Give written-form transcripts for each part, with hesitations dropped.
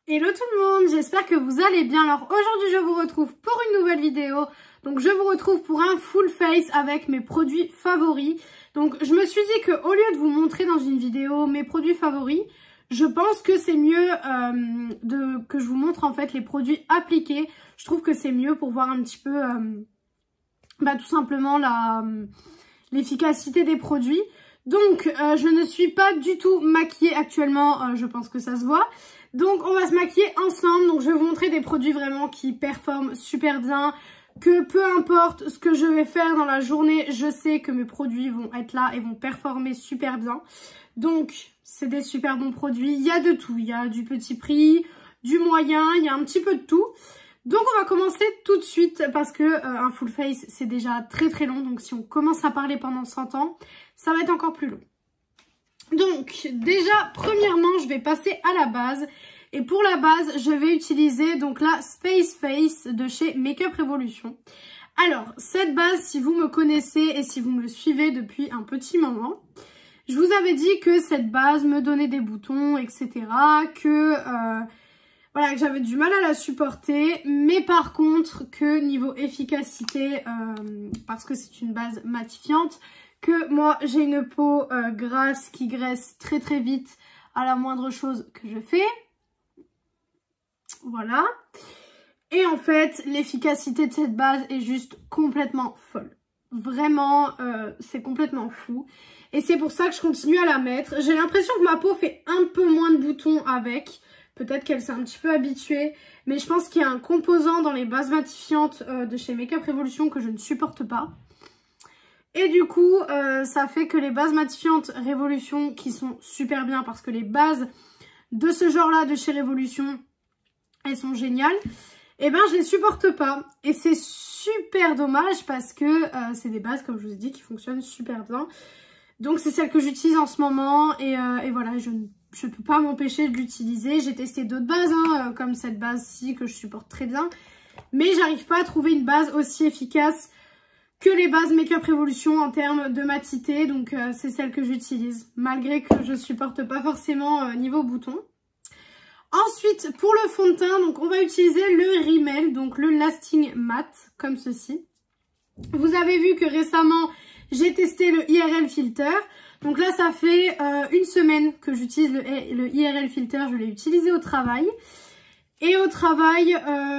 Hello tout le monde, j'espère que vous allez bien. Alors aujourd'hui je vous retrouve pour une nouvelle vidéo. Donc je vous retrouve pour un full face avec mes produits favoris. Donc je me suis dit que au lieu de vous montrer dans une vidéo mes produits favoris, je pense que c'est mieux que je vous montre en fait les produits appliqués. Je trouve que c'est mieux pour voir un petit peu tout simplement l'efficacité des produits. Donc je ne suis pas du tout maquillée actuellement, je pense que ça se voit. Donc on va se maquiller ensemble, donc je vais vous montrer des produits vraiment qui performent super bien, que peu importe ce que je vais faire dans la journée, je sais que mes produits vont être là et vont performer super bien. Donc c'est des super bons produits, il y a de tout, il y a du petit prix, du moyen, il y a un petit peu de tout. Donc on va commencer tout de suite parce que un full face c'est déjà très long, donc si on commence à parler pendant 100 ans, ça va être encore plus long. Donc déjà premièrement je vais passer à la base et pour la base je vais utiliser donc la Space Face de chez Makeup Revolution. Alors cette base, si vous me connaissez et si vous me suivez depuis un petit moment, je vous avais dit que cette base me donnait des boutons etc, que j'avais du mal à la supporter, mais par contre que niveau efficacité, parce que c'est une base matifiante, que moi j'ai une peau grasse qui graisse très vite à la moindre chose que je fais. Voilà. Et en fait l'efficacité de cette base est juste complètement folle. Vraiment c'est complètement fou. Et c'est pour ça que je continue à la mettre. J'ai l'impression que ma peau fait un peu moins de boutons avec. Peut-être qu'elle s'est un petit peu habituée. Mais je pense qu'il y a un composant dans les bases matifiantes de chez Makeup Revolution que je ne supporte pas. Et du coup, ça fait que les bases matifiantes Révolution, qui sont super bien parce que les bases de ce genre-là de chez Révolution, elles sont géniales, et ben je les supporte pas. Et c'est super dommage parce que c'est des bases, comme je vous ai dit, qui fonctionnent super bien. Donc c'est celle que j'utilise en ce moment et voilà, je ne peux pas m'empêcher de l'utiliser. J'ai testé d'autres bases, comme cette base-ci que je supporte très bien. Mais j'arrive pas à trouver une base aussi efficace que les bases Makeup Revolution en termes de matité, donc c'est celle que j'utilise, malgré que je supporte pas forcément niveau bouton. Ensuite, pour le fond de teint, donc on va utiliser le Rimmel, donc le Lasting Matte, comme ceci. Vous avez vu que récemment, j'ai testé le IRL Filter. Donc là, ça fait une semaine que j'utilise le IRL Filter, je l'ai utilisé au travail. Et au travail,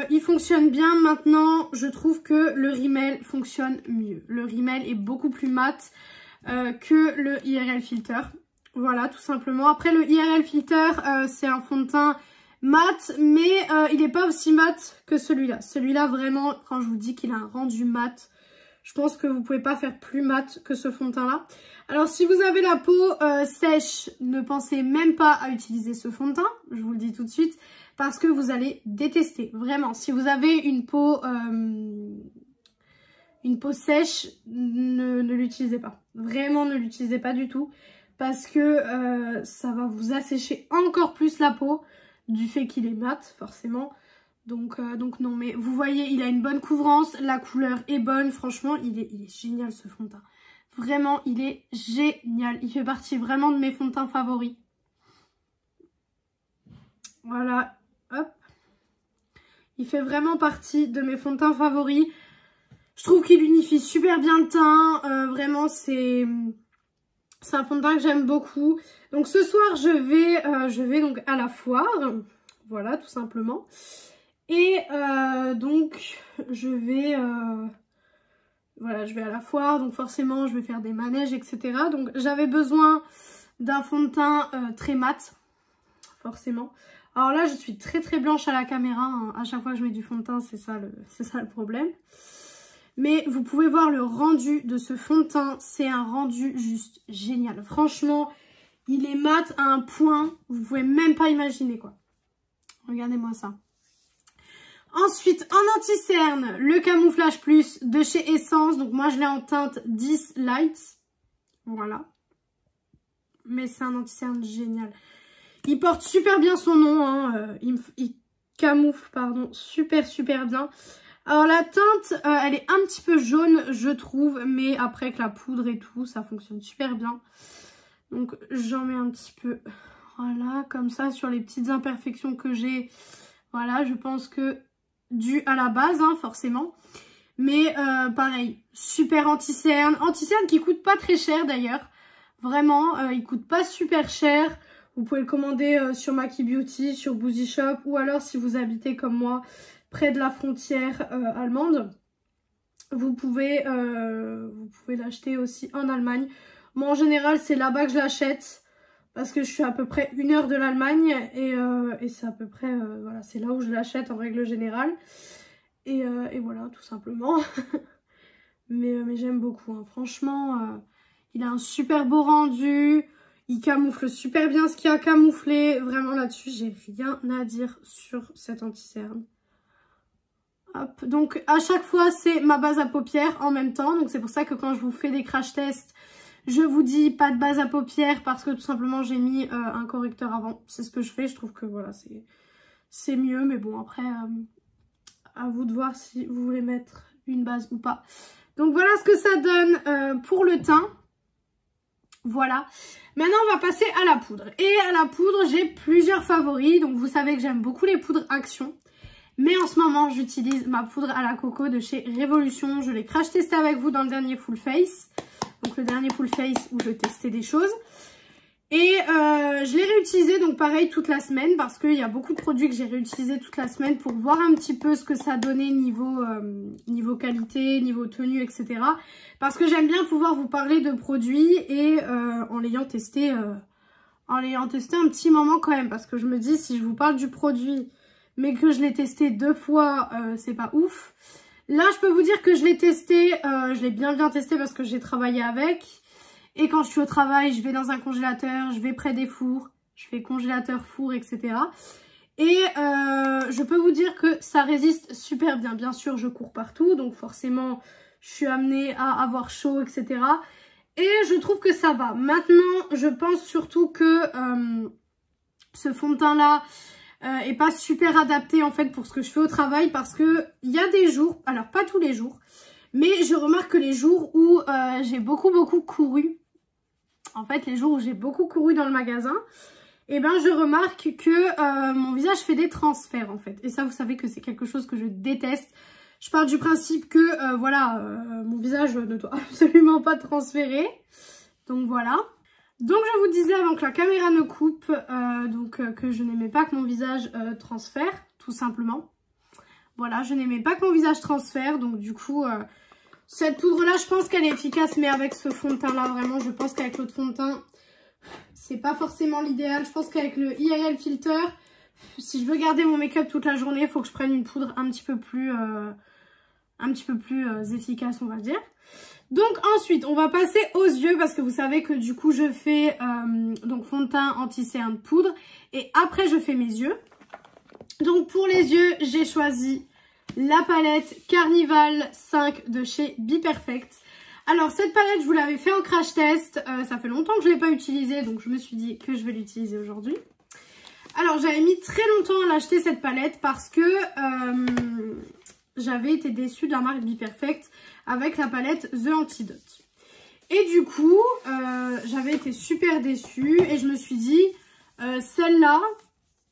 il fonctionne bien. Maintenant, je trouve que le Rimmel fonctionne mieux. Le Rimmel est beaucoup plus mat que le IRL Filter. Voilà, tout simplement. Après, le IRL Filter, c'est un fond de teint mat, mais il n'est pas aussi mat que celui-là. Celui-là, vraiment, quand je vous dis qu'il a un rendu mat, je pense que vous ne pouvez pas faire plus mat que ce fond de teint-là. Alors, si vous avez la peau sèche, ne pensez même pas à utiliser ce fond de teint. Je vous le dis tout de suite. Parce que vous allez détester, vraiment. Si vous avez une peau sèche, ne l'utilisez pas. Vraiment, ne l'utilisez pas du tout. Parce que ça va vous assécher encore plus la peau du fait qu'il est mat, forcément. Donc non, mais vous voyez, il a une bonne couvrance. La couleur est bonne. Franchement, il est génial ce fond de teint. Vraiment, il est génial. Il fait partie vraiment de mes fonds de teint favoris. Voilà. Hop, il fait vraiment partie de mes fonds de teint favoris. Je trouve qu'il unifie super bien le teint. Vraiment, c'est un fond de teint que j'aime beaucoup. Donc ce soir, je vais donc à la foire. Voilà, tout simplement. Et donc, je vais à la foire. Donc forcément, je vais faire des manèges, etc. Donc j'avais besoin d'un fond de teint très mat, forcément. Alors là, je suis très blanche à la caméra, hein. À chaque fois que je mets du fond de teint, c'est ça le problème. Mais vous pouvez voir le rendu de ce fond de teint, c'est un rendu juste génial. Franchement, il est mat à un point, vous pouvez même pas imaginer quoi. Regardez-moi ça. Ensuite, en anti-cerne, le Camouflage Plus de chez Essence. Donc moi, je l'ai en teinte 10 Light. Voilà. Mais c'est un anti-cerne génial. Il porte super bien son nom, hein. Il camoufle, pardon, super bien. Alors la teinte, elle est un petit peu jaune, je trouve, mais après avec la poudre et tout, ça fonctionne super bien. Donc j'en mets un petit peu Voilà, comme ça, sur les petites imperfections que j'ai. Voilà, je pense que dû à la base, hein, forcément. Mais pareil, super anti-cerne. Anti-cerne qui coûte pas très cher d'ailleurs. Vraiment, il coûte pas super cher. Vous pouvez le commander sur Maki Beauty, sur Boozy Shop. Ou alors si vous habitez comme moi, près de la frontière allemande. Vous pouvez l'acheter aussi en Allemagne. Moi en général, c'est là-bas que je l'achète. Parce que je suis à peu près 1 heure de l'Allemagne. Et c'est à peu près, voilà, c'est là où je l'achète en règle générale. Et voilà, tout simplement. mais j'aime beaucoup. Hein. Franchement, il a un super beau rendu. Il camoufle super bien ce qu'il y a à camoufler. Vraiment là-dessus, j'ai rien à dire sur cet anti-cerne. Hop. Donc à chaque fois, c'est ma base à paupières en même temps. Donc c'est pour ça que quand je vous fais des crash tests, je vous dis pas de base à paupières parce que tout simplement, j'ai mis un correcteur avant. C'est ce que je fais. Je trouve que voilà, c'est mieux. Mais bon, après... à vous de voir si vous voulez mettre une base ou pas. Donc voilà ce que ça donne pour le teint. Voilà. Maintenant on va passer à la poudre. Et à la poudre j'ai plusieurs favoris. Donc vous savez que j'aime beaucoup les poudres Action. Mais en ce moment j'utilise ma poudre à la coco de chez Révolution. Je l'ai crash testé avec vous dans le dernier full face. Donc le dernier full face où je testais des choses. Et je l'ai réutilisé donc pareil toute la semaine parce qu'il y a beaucoup de produits que j'ai réutilisés toute la semaine pour voir un petit peu ce que ça donnait niveau qualité, niveau tenue, etc. Parce que j'aime bien pouvoir vous parler de produits et en l'ayant testé un petit moment quand même. Parce que je me dis si je vous parle du produit mais que je l'ai testé 2 fois, c'est pas ouf. Là je peux vous dire que je l'ai testé, je l'ai bien testé parce que j'ai travaillé avec. Et quand je suis au travail, je vais dans un congélateur, je vais près des fours, je fais congélateur, four, etc. Et je peux vous dire que ça résiste super bien. Bien sûr, je cours partout, donc forcément, je suis amenée à avoir chaud, etc. Et je trouve que ça va. Maintenant, je pense surtout que ce fond de teint-là est pas super adapté en fait pour ce que je fais au travail. Parce que il y a des jours, alors pas tous les jours, mais je remarque que les jours où j'ai beaucoup couru, en fait, les jours où j'ai beaucoup couru dans le magasin, et ben je remarque que mon visage fait des transferts en fait. Et ça, vous savez que c'est quelque chose que je déteste. Je pars du principe que voilà, mon visage ne doit absolument pas transférer. Donc voilà. Donc je vous disais avant que la caméra ne coupe, que je n'aimais pas que mon visage transfère, tout simplement. Voilà, je n'aimais pas que mon visage transfère, donc du coup... cette poudre-là, je pense qu'elle est efficace, mais avec ce fond de teint-là, vraiment, je pense qu'avec l'autre fond de teint, c'est pas forcément l'idéal. Je pense qu'avec le IRL Filter, si je veux garder mon make-up toute la journée, il faut que je prenne une poudre un petit peu plus efficace, on va dire. Donc ensuite, on va passer aux yeux, parce que vous savez que du coup, je fais donc fond de teint, anti-cerne, poudre, et après, je fais mes yeux. Donc pour les yeux, j'ai choisi... la palette Carnival 5 de chez Be Perfect. Alors cette palette, je vous l'avais fait en crash test. Ça fait longtemps que je ne l'ai pas utilisée, donc je me suis dit que je vais l'utiliser aujourd'hui. Alors j'avais mis très longtemps à l'acheter cette palette parce que j'avais été déçue de la marque Be Perfect avec la palette The Antidote. Et du coup, j'avais été super déçue et je me suis dit, celle-là,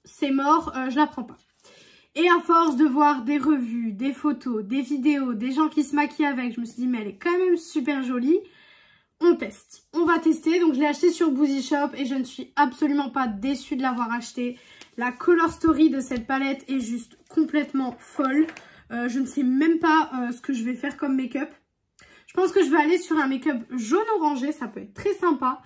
c'est mort, je la prends pas. Et à force de voir des revues, des photos, des vidéos, des gens qui se maquillent avec, je me suis dit mais elle est quand même super jolie. On teste. On va tester. Donc je l'ai acheté sur Boozy Shop et je ne suis absolument pas déçue de l'avoir acheté. La color story de cette palette est juste complètement folle. Je ne sais même pas ce que je vais faire comme make-up. Je pense que je vais aller sur un make-up jaune orangé. Ça peut être très sympa.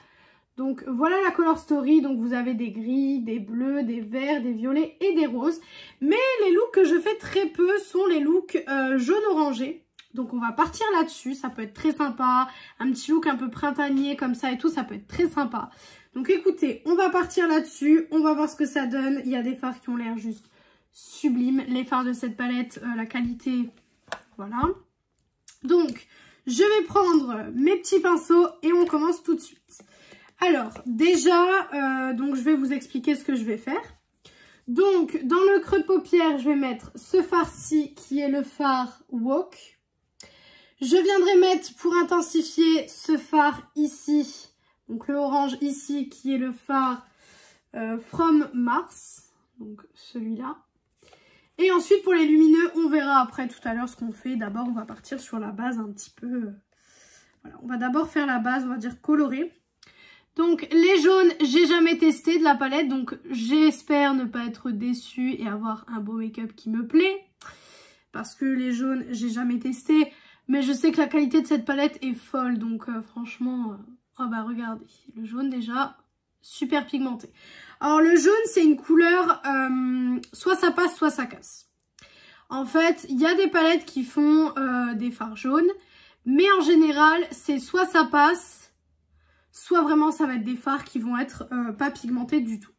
Donc voilà la color story, donc vous avez des gris, des bleus, des verts, des violets et des roses. Mais les looks que je fais très peu sont les looks jaune orangé. Donc on va partir là-dessus, ça peut être très sympa. Un petit look un peu printanier comme ça et tout, ça peut être très sympa. Donc écoutez, on va partir là-dessus, on va voir ce que ça donne. Il y a des fards qui ont l'air juste sublimes. Les fards de cette palette, la qualité, voilà. Donc je vais prendre mes petits pinceaux et on commence tout de suite. Alors, déjà, donc je vais vous expliquer ce que je vais faire. Donc, dans le creux de paupière, je vais mettre ce fard-ci qui est le fard Walk. Je viendrai mettre, pour intensifier, ce fard ici, donc le orange ici, qui est le fard From Mars, donc celui-là. Et ensuite pour les lumineux, on verra après tout à l'heure ce qu'on fait. D'abord on va partir sur la base un petit peu, voilà, on va d'abord faire la base, on va dire colorée. Donc les jaunes, j'ai jamais testé de la palette, donc j'espère ne pas être déçue et avoir un beau make-up qui me plaît. Parce que les jaunes, j'ai jamais testé, mais je sais que la qualité de cette palette est folle, donc franchement, oh bah regardez, le jaune déjà, super pigmenté. Alors le jaune, c'est une couleur, soit ça passe, soit ça casse. En fait, il y a des palettes qui font des fards jaunes, mais en général, c'est soit ça passe, soit vraiment ça va être des fards qui vont être pas pigmentés du tout.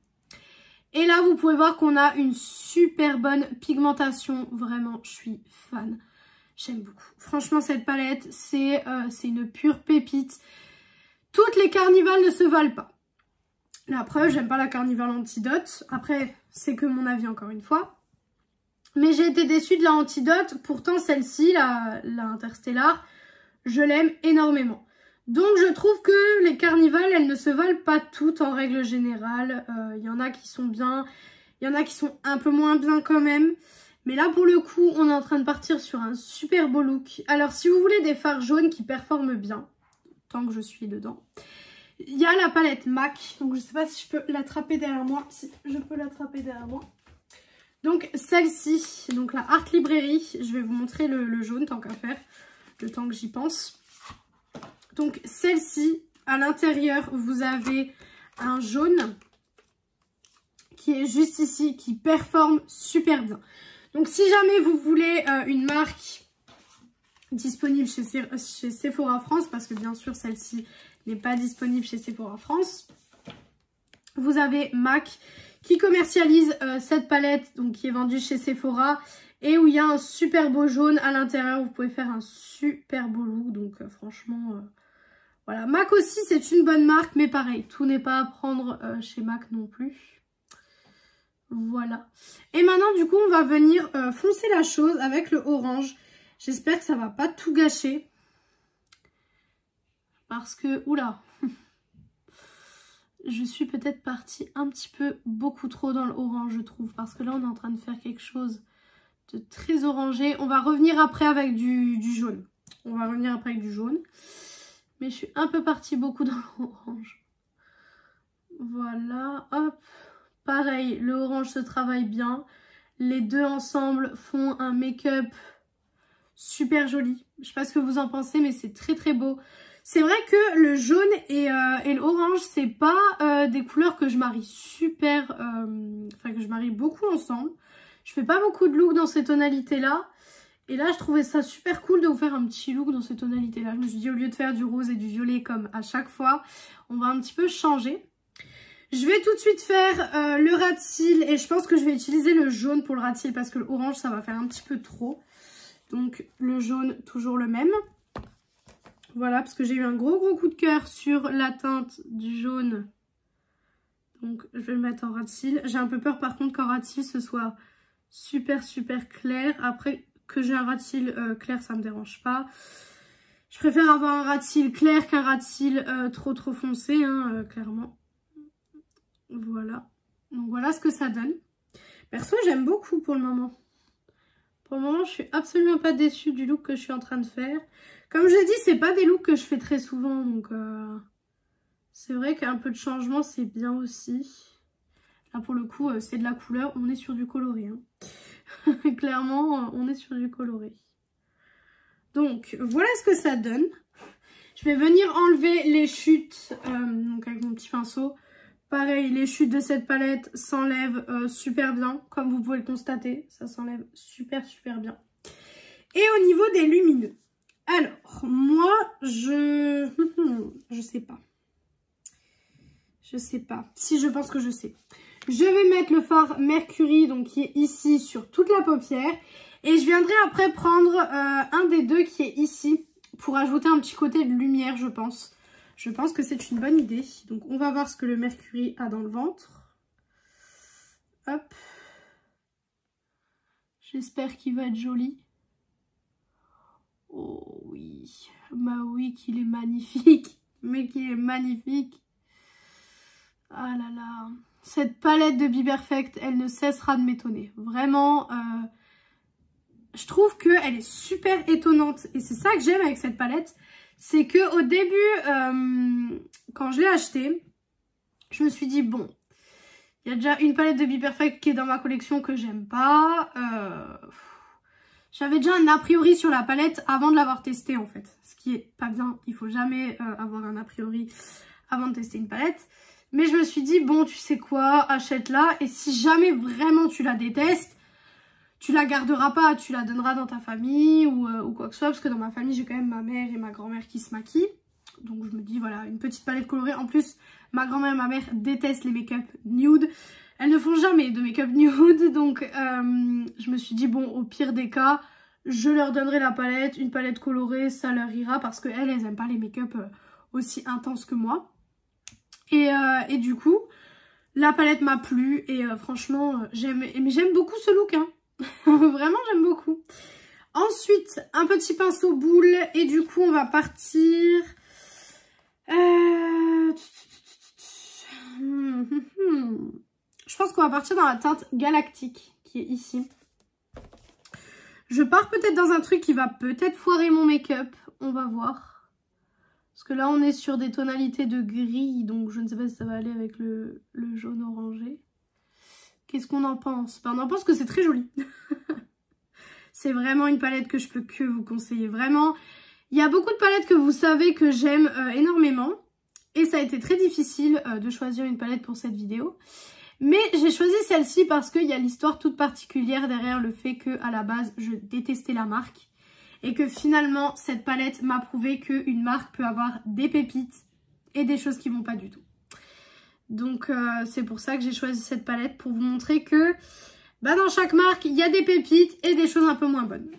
Et là, vous pouvez voir qu'on a une super bonne pigmentation. Vraiment, je suis fan. J'aime beaucoup. Franchement, cette palette, c'est une pure pépite. Toutes les Carnival ne se valent pas. La preuve, j'aime pas la Carnival Antidote. Après, c'est que mon avis encore une fois. Mais j'ai été déçue de la Antidote. Pourtant, celle-ci, la Interstellar, je l'aime énormément. Donc je trouve que les Carnival, elles ne se valent pas toutes en règle générale. Il y en a qui sont bien, il y en a qui sont un peu moins bien quand même. Mais là pour le coup, on est en train de partir sur un super beau look. Alors si vous voulez des fards jaunes qui performent bien, tant que je suis dedans, il y a la palette MAC. Donc je ne sais pas si je peux l'attraper derrière moi. Si je peux l'attraper derrière moi. Donc celle-ci, donc la Art Librairie, je vais vous montrer le jaune tant qu'à faire, le temps que j'y pense. Donc celle-ci, à l'intérieur, vous avez un jaune qui est juste ici, qui performe super bien. Donc si jamais vous voulez une marque disponible chez Sephora France, parce que bien sûr celle-ci n'est pas disponible chez Sephora France, vous avez MAC qui commercialise cette palette, donc qui est vendue chez Sephora, et où il y a un super beau jaune à l'intérieur. Vous pouvez faire un super beau look, donc franchement... Voilà, MAC aussi c'est une bonne marque, mais pareil, tout n'est pas à prendre chez MAC non plus. Voilà. Et maintenant du coup on va venir foncer la chose avec le orange. J'espère que ça va pas tout gâcher. Parce que, oula, je suis peut-être partie un petit peu beaucoup trop dans le orange je trouve. Parce que là on est en train de faire quelque chose de très orangé. On va revenir après avec du jaune. On va revenir après avec du jaune. Mais je suis un peu partie beaucoup dans l'orange. Voilà, hop. Pareil, le orange se travaille bien. Les deux ensemble font un make-up super joli. Je sais pas ce que vous en pensez, mais c'est très très beau. C'est vrai que le jaune et l'orange, c'est pas des couleurs que je marie super... Enfin, que je marie beaucoup ensemble. Je fais pas beaucoup de looks dans ces tonalités-là. Et là, je trouvais ça super cool de vous faire un petit look dans ces tonalités-là. Je me suis dit, au lieu de faire du rose et du violet comme à chaque fois, on va un petit peu changer. Je vais tout de suite faire le ras de cils et je pense que je vais utiliser le jaune pour le ras de cils parce que l'orange, ça va faire un petit peu trop. Donc, le jaune, toujours le même. Voilà, parce que j'ai eu un gros coup de cœur sur la teinte du jaune. Donc, je vais le mettre en ras de cils. J'ai un peu peur, par contre, qu'en ras de cils, ce soit super clair. Après... que j'ai un ras de cils clair, ça me dérange pas. Je préfère avoir un ras de cils clair qu'un ras de cils trop foncé, hein, clairement. Voilà. Donc voilà ce que ça donne. Perso, j'aime beaucoup pour le moment. Pour le moment, je suis absolument pas déçue du look que je suis en train de faire. Comme je l'ai dit, c'est pas des looks que je fais très souvent, donc c'est vrai qu'un peu de changement, c'est bien aussi. Là, pour le coup, c'est de la couleur. On est sur du coloré, hein. Clairement, on est sur du coloré. Donc, voilà ce que ça donne. Je vais venir enlever les chutes donc avec mon petit pinceau. Pareil, les chutes de cette palette s'enlèvent super bien, comme vous pouvez le constater. Ça s'enlève super bien. Et au niveau des lumineux. Alors, moi, je sais pas. Je sais pas. Si, je pense que je sais. Je vais mettre le fard Mercury, donc qui est ici sur toute la paupière. Et je viendrai après prendre un des deux qui est ici pour ajouter un petit côté de lumière, je pense. Je pense que c'est une bonne idée. Donc on va voir ce que le Mercury a dans le ventre. Hop. J'espère qu'il va être joli. Oh oui. Bah oui, qu'il est magnifique. Mais qu'il est magnifique. Ah là là. Cette palette de Be Perfect, elle ne cessera de m'étonner. Vraiment, je trouve qu'elle est super étonnante. Et c'est ça que j'aime avec cette palette. C'est qu'au début, quand je l'ai achetée, je me suis dit, bon, il y a déjà une palette de Be Perfect qui est dans ma collection que j'aime pas. J'avais déjà un a priori sur la palette avant de l'avoir testée en fait. Ce qui est pas bien, il faut jamais avoir un a priori avant de tester une palette. Mais je me suis dit, bon, tu sais quoi, achète-la. Et si jamais vraiment tu la détestes, tu la garderas pas, tu la donneras dans ta famille ou quoi que ce soit. Parce que dans ma famille, j'ai quand même ma mère et ma grand-mère qui se maquillent. Donc je me dis, voilà, une petite palette colorée. En plus, ma grand-mère et ma mère détestent les make-up nude. Elles ne font jamais de make-up nude. Donc je me suis dit, bon, au pire des cas, je leur donnerai la palette. Une palette colorée, ça leur ira. Parce qu'elles, elles n'aiment pas les make-up aussi intenses que moi. Et du coup, la palette m'a plu. Et franchement, j'aime beaucoup ce look. Hein. Vraiment, j'aime beaucoup. Ensuite, un petit pinceau boule. Et du coup, on va partir... Je pense qu'on va partir dans la teinte galactique qui est ici. Je pars peut-être dans un truc qui va peut-être foirer mon make-up. On va voir. Parce que là, on est sur des tonalités de gris. Donc, je ne sais pas si ça va aller avec le jaune orangé. Qu'est-ce qu'on en pense? Ben, on en pense que c'est très joli. C'est vraiment une palette que je peux que vous conseiller. Vraiment, il y a beaucoup de palettes que vous savez que j'aime énormément. Et ça a été très difficile de choisir une palette pour cette vidéo. Mais j'ai choisi celle-ci parce qu'il y a l'histoire toute particulière derrière le fait qu'à la base, je détestais la marque. Et que finalement, cette palette m'a prouvé qu'une marque peut avoir des pépites et des choses qui vont pas du tout. Donc c'est pour ça que j'ai choisi cette palette, pour vous montrer que bah, dans chaque marque, il y a des pépites et des choses un peu moins bonnes.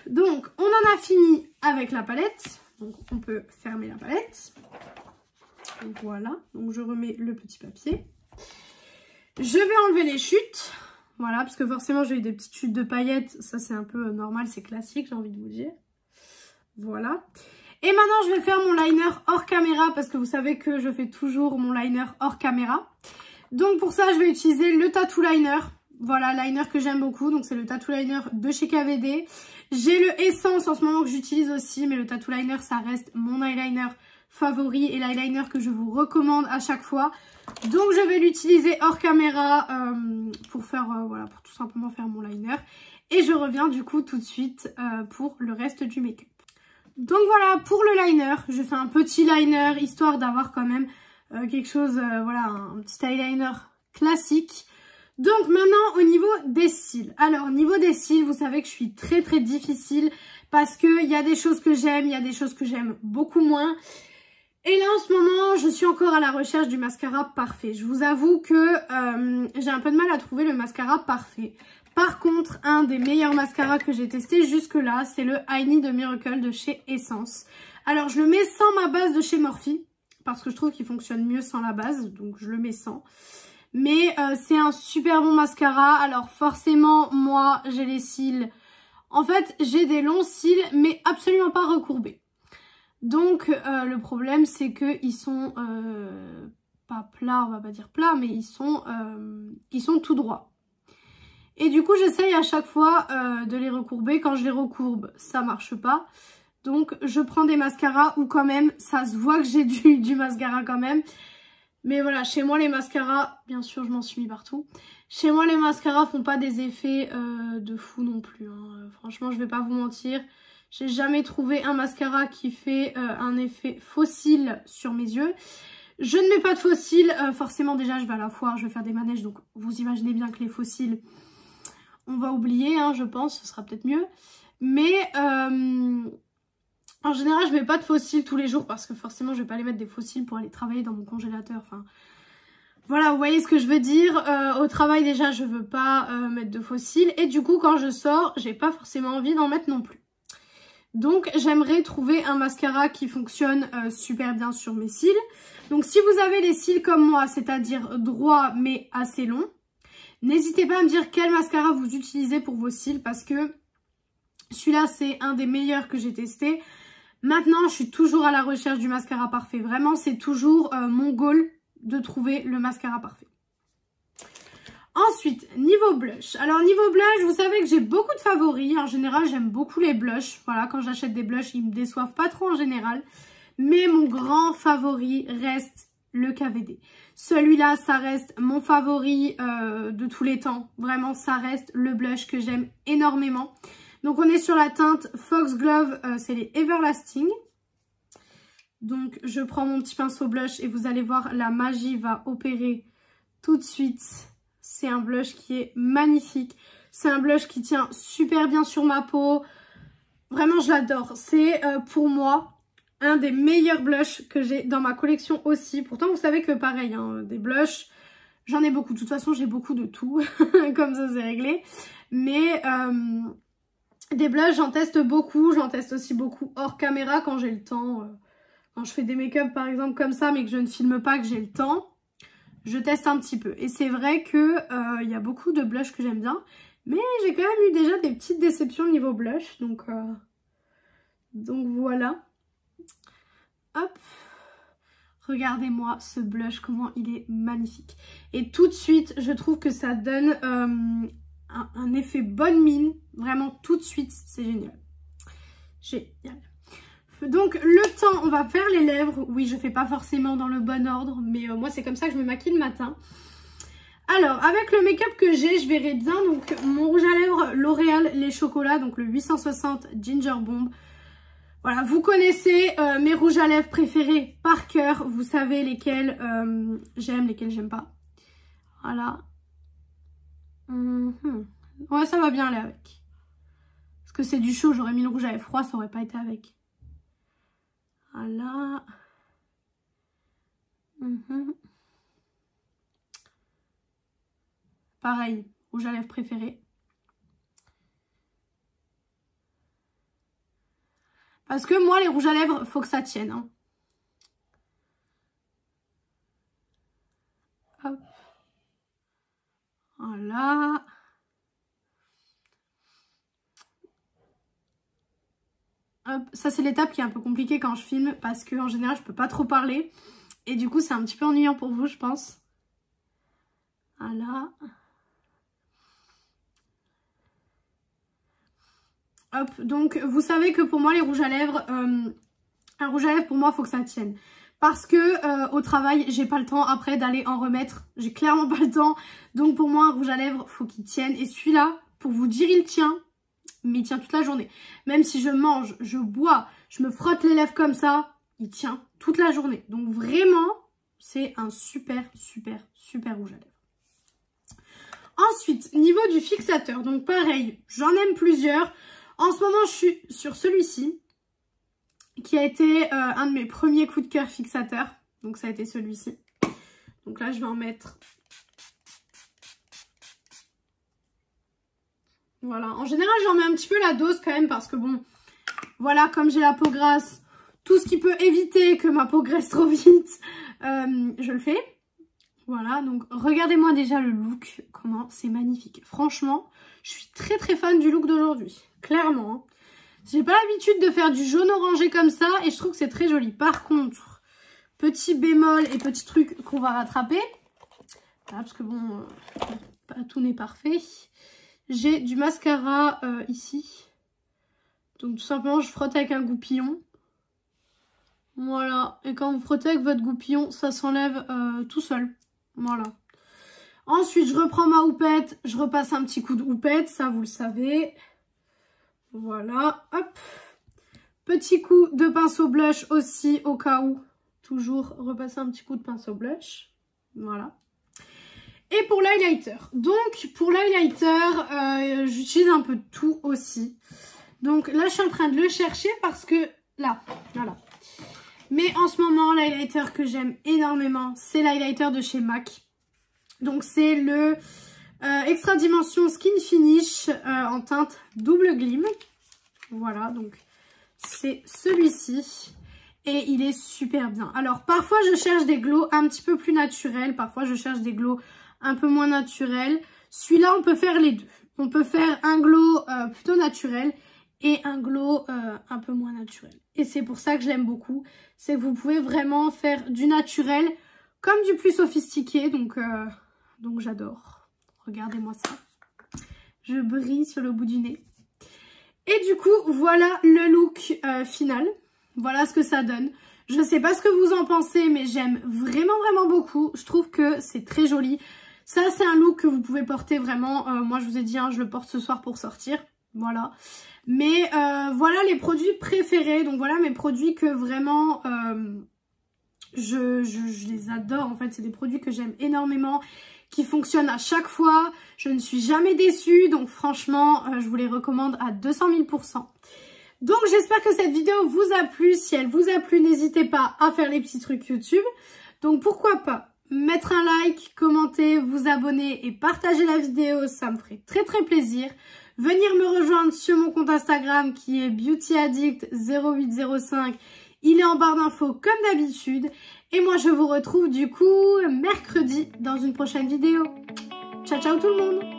Donc on en a fini avec la palette. Donc on peut fermer la palette. Donc voilà, donc je remets le petit papier. Je vais enlever les chutes. Voilà, parce que forcément j'ai eu des petites chutes de paillettes. Ça c'est un peu normal, c'est classique, j'ai envie de vous dire. Voilà. Et maintenant je vais faire mon liner hors caméra, parce que vous savez que je fais toujours mon liner hors caméra. Donc pour ça je vais utiliser le Tattoo Liner. Voilà, liner que j'aime beaucoup, donc c'est le Tattoo Liner de chez KVD. J'ai le Essence en ce moment que j'utilise aussi, mais le Tattoo Liner ça reste mon eyeliner favori et l'eyeliner que je vous recommande à chaque fois. Donc je vais l'utiliser hors caméra pour faire voilà, pour tout simplement faire mon liner. Et je reviens du coup tout de suite pour le reste du make-up. Donc voilà, pour le liner, je fais un petit liner histoire d'avoir quand même quelque chose, voilà, un petit eyeliner classique. Donc maintenant au niveau des cils. Alors au niveau des cils, vous savez que je suis très difficile parce qu'il y a des choses que j'aime, il y a des choses que j'aime beaucoup moins. Et là en ce moment, je suis encore à la recherche du mascara parfait. Je vous avoue que j'ai un peu de mal à trouver le mascara parfait. Par contre, un des meilleurs mascaras que j'ai testé jusque là, c'est le I Need a Miracle de chez Essence. Alors je le mets sans ma base de chez Morphe, parce que je trouve qu'il fonctionne mieux sans la base, donc je le mets sans. Mais c'est un super bon mascara. Alors forcément, moi, j'ai les cils... En fait, j'ai des longs cils, mais absolument pas recourbés. Donc, le problème, c'est qu'ils sont pas plats, on va pas dire plats, mais ils sont tout droits. Et du coup, j'essaye à chaque fois de les recourber. Quand je les recourbe, ça marche pas. Donc, je prends des mascaras où quand même, ça se voit que j'ai du mascara quand même. Mais voilà, chez moi les mascaras, bien sûr je m'en suis mis partout. Chez moi les mascaras font pas des effets de fou non plus. Hein. Franchement je vais pas vous mentir. J'ai jamais trouvé un mascara qui fait un effet faux cils sur mes yeux. Je ne mets pas de faux cils. Forcément déjà je vais à la foire, je vais faire des manèges. Donc vous imaginez bien que les faux cils, on va oublier hein, je pense. Ce sera peut-être mieux. Mais... en général, je mets pas de faux cils tous les jours parce que forcément, je vais pas aller mettre des faux cils pour aller travailler dans mon congélateur. Enfin, voilà, vous voyez ce que je veux dire. Au travail, déjà, je veux pas mettre de faux cils. Et du coup, quand je sors, j'ai pas forcément envie d'en mettre non plus. Donc, j'aimerais trouver un mascara qui fonctionne super bien sur mes cils. Donc, si vous avez les cils comme moi, c'est-à-dire droits mais assez longs, n'hésitez pas à me dire quel mascara vous utilisez pour vos cils parce que celui-là, c'est un des meilleurs que j'ai testé. Maintenant, je suis toujours à la recherche du mascara parfait. Vraiment, c'est toujours mon goal de trouver le mascara parfait. Ensuite, niveau blush. Alors niveau blush, vous savez que j'ai beaucoup de favoris. En général, j'aime beaucoup les blushs. Voilà, quand j'achète des blushs, ils me déçoivent pas trop en général. Mais mon grand favori reste le KVD. Celui-là, ça reste mon favori de tous les temps. Vraiment, ça reste le blush que j'aime énormément. Donc, on est sur la teinte Foxglove, c'est les Everlasting. Donc, je prends mon petit pinceau blush et vous allez voir, la magie va opérer tout de suite. C'est un blush qui est magnifique. C'est un blush qui tient super bien sur ma peau. Vraiment, je l'adore. C'est pour moi un des meilleurs blushs que j'ai dans ma collection aussi. Pourtant, vous savez que pareil, hein, des blushs, j'en ai beaucoup. De toute façon, j'ai beaucoup de tout. Comme ça, c'est réglé. Mais des blushs, j'en teste beaucoup. J'en teste aussi beaucoup hors caméra quand j'ai le temps. Quand je fais des make-up, par exemple, comme ça, mais que je ne filme pas, que j'ai le temps. Je teste un petit peu. Et c'est vrai que y a beaucoup de blushs que j'aime bien. Mais j'ai quand même eu déjà des petites déceptions niveau blush. Donc voilà. Hop. Regardez-moi ce blush, comment il est magnifique. Et tout de suite, je trouve que ça donne un effet bonne mine. Vraiment, tout de suite, c'est génial. Génial. Donc le temps, on va faire les lèvres. Oui, je fais pas forcément dans le bon ordre, mais moi c'est comme ça que je me maquille le matin. Alors avec le make-up que j'ai, je verrai bien donc mon rouge à lèvres L'Oréal Les Chocolats, donc le 860 Ginger Bomb. Voilà, vous connaissez mes rouges à lèvres préférés par cœur. Vous savez lesquels j'aime, lesquels j'aime pas. Voilà. Ouais, ça va bien aller avec. Parce que c'est du chaud, j'aurais mis le rouge à lèvres froid, ça aurait pas été avec. Voilà. Pareil, rouge à lèvres préféré. Parce que moi, les rouges à lèvres, faut que ça tienne. Hein. Hop. Voilà. Hop. Ça, c'est l'étape qui est un peu compliquée quand je filme parce que en général, je peux pas trop parler. Et du coup, c'est un petit peu ennuyant pour vous, je pense. Voilà. Hop. Donc, vous savez que pour moi, les rouges à lèvres, un rouge à lèvres, pour moi, il faut que ça tienne. Parce que au travail, j'ai pas le temps après d'aller en remettre. J'ai clairement pas le temps. Donc, pour moi, un rouge à lèvres, faut qu'il tienne. Et celui-là, pour vous dire, il tient. Mais il tient toute la journée. Même si je mange, je bois, je me frotte les lèvres comme ça, il tient toute la journée. Donc vraiment, c'est un super, super, super rouge à lèvres. Ensuite, niveau du fixateur. Donc pareil, j'en aime plusieurs. En ce moment, je suis sur celui-ci, qui a été un de mes premiers coups de cœur fixateurs. Donc ça a été celui-ci. Donc là, je vais en mettre... Voilà, en général j'en mets un petit peu la dose quand même parce que bon, voilà, comme j'ai la peau grasse, tout ce qui peut éviter que ma peau graisse trop vite, je le fais. Voilà, donc regardez-moi déjà le look, comment c'est magnifique. Franchement, je suis très très fan du look d'aujourd'hui, clairement. Hein. J'ai pas l'habitude de faire du jaune orangé comme ça et je trouve que c'est très joli. Par contre, petit bémol et petit truc qu'on va rattraper, voilà, parce que bon, pas tout n'est parfait. J'ai du mascara ici. Donc tout simplement, je frotte avec un goupillon. Voilà. Et quand vous frottez avec votre goupillon, ça s'enlève tout seul. Voilà. Ensuite, je reprends ma houppette. Je repasse un petit coup de houppette. Ça, vous le savez. Voilà. Hop. Petit coup de pinceau blush aussi, au cas où. Toujours repasser un petit coup de pinceau blush. Voilà. Et pour l'highlighter, donc pour l'highlighter, j'utilise un peu de tout aussi. Donc là, je suis en train de le chercher parce que là, voilà. Mais en ce moment, l'highlighter que j'aime énormément, c'est l'highlighter de chez MAC. Donc c'est le Extra Dimension Skin Finish en teinte double gleam. Voilà, donc c'est celui-ci. Et il est super bien. Alors parfois, je cherche des glows un petit peu plus naturels. Parfois, je cherche des glows un peu moins naturel. Celui-là, on peut faire les deux. On peut faire un glow plutôt naturel et un glow un peu moins naturel. Et c'est pour ça que je l'aime beaucoup. C'est que vous pouvez vraiment faire du naturel comme du plus sophistiqué, donc j'adore. Regardez-moi ça. Je brille sur le bout du nez. Et du coup, voilà le look final. Voilà ce que ça donne. Je sais pas ce que vous en pensez, mais j'aime vraiment, vraiment beaucoup. Je trouve que c'est très joli. Ça, c'est un look que vous pouvez porter vraiment. Moi, je vous ai dit, hein, je le porte ce soir pour sortir. Voilà. Mais voilà les produits préférés. Donc, voilà mes produits que vraiment, je les adore. En fait, c'est des produits que j'aime énormément, qui fonctionnent à chaque fois. Je ne suis jamais déçue. Donc, franchement, je vous les recommande à 200 000%. Donc, j'espère que cette vidéo vous a plu. Si elle vous a plu, n'hésitez pas à faire les petits trucs YouTube. Donc, pourquoi pas mettre un like, commenter, vous abonner et partager la vidéo, ça me ferait très très plaisir. Venir me rejoindre sur mon compte Instagram qui est beautyaddict0805. Il est en barre d'infos comme d'habitude. Et moi, je vous retrouve du coup mercredi dans une prochaine vidéo. Ciao, ciao tout le monde!